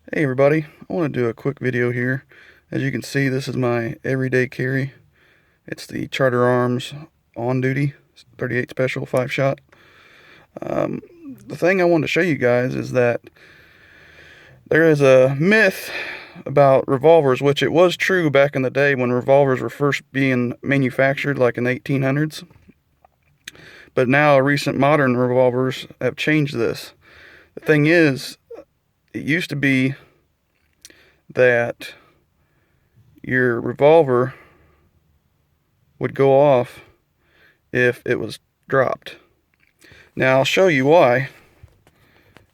Hey everybody, I want to do a quick video here. As you can see, this is my everyday carry. It's the Charter Arms On Duty 38 Special 5-shot. The thing I wanted to show you guys is that there is a myth about revolvers, which it was true back in the day when revolvers were first being manufactured, like in the 1800s. But now recent modern revolvers have changed this. The thing is, it used to be that your revolver would go off if it was dropped. Now I'll show you why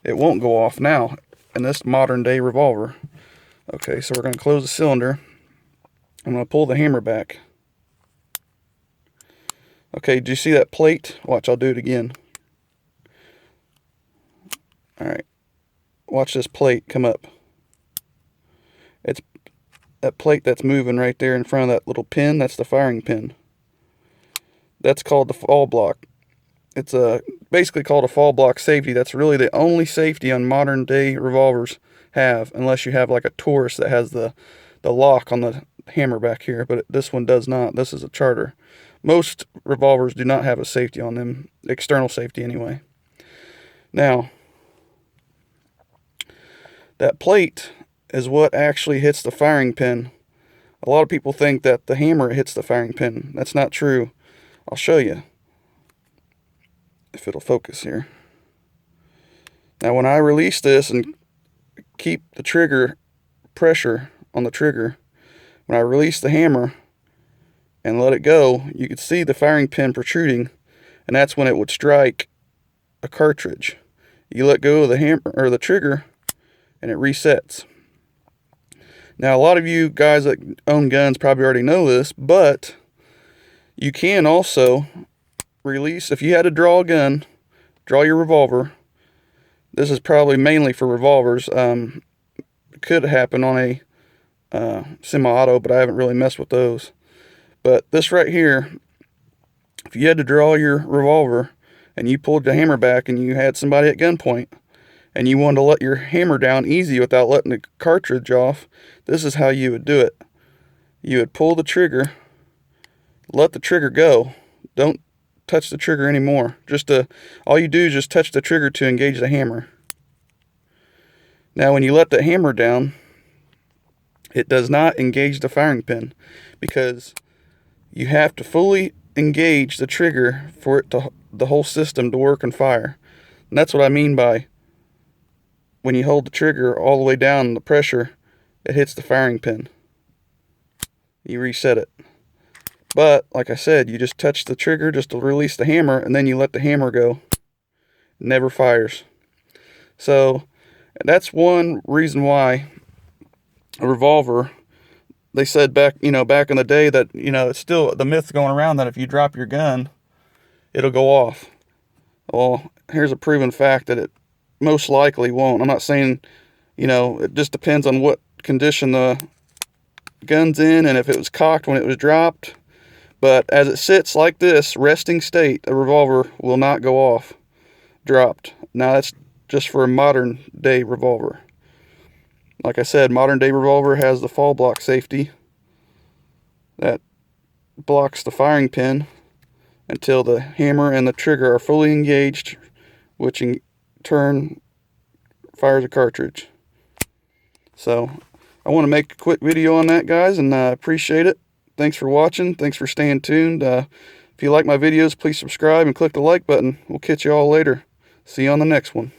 it won't go off now in this modern day revolver. Okay, so we're going to close the cylinder. I'm going to pull the hammer back. Okay, do you see that plate? Watch, I'll do it again. Alright, watch this plate come up. It's that plate that's moving right there in front of that little pin. That's the firing pin. That's called the fall block. It's basically called a fall block safety. That's really the only safety on modern day revolvers have, unless you have like a Taurus that has the lock on the hammer back here, but this one does not. This is a Charter. Most revolvers do not have a safety on them, external safety anyway. Now, that plate is what actually hits the firing pin. A lot of people think that the hammer hits the firing pin. That's not true. I'll show you if it'll focus here. Now when I release this and keep the trigger pressure on the trigger, when I release the hammer and let it go, you can see the firing pin protruding, and that's when it would strike a cartridge. You let go of the hammer or the trigger and it resets. Now a lot of you guys that own guns probably already know this, but you can also release, if you had to draw a gun, draw your revolver. This is probably mainly for revolvers. It could happen on a semi-auto, but I haven't really messed with those. But this right here, if you had to draw your revolver and you pulled the hammer back and you had somebody at gunpoint and you wanted to let your hammer down easy without letting the cartridge off, this is how you would do it. You would pull the trigger, let the trigger go. Don't touch the trigger anymore. All you do is just touch the trigger to engage the hammer. Now when you let the hammer down, it does not engage the firing pin, because you have to fully engage the trigger for it to, the whole system to work and fire. And that's what I mean by when you hold the trigger all the way down, the pressure, it hits the firing pin. You reset it. But like I said, you just touch the trigger just to release the hammer, and then you let the hammer go. It never fires. So that's one reason why a revolver, they said back in the day that, it's still the myth going around that if you drop your gun, it'll go off. Well, here's a proven fact that it most likely won't. I'm not saying, it just depends on what condition the gun's in and if it was cocked when it was dropped. But as it sits like this, resting state, a revolver will not go off dropped. Now that's just for a modern day revolver. Like I said, modern day revolver has the fall block safety that blocks the firing pin until the hammer and the trigger are fully engaged, which in turn fires a cartridge. So I want to make a quick video on that, guys, and I appreciate it. Thanks for watching. Thanks for staying tuned. If you like my videos, please subscribe and click the like button. We'll catch you all later. See you on the next one.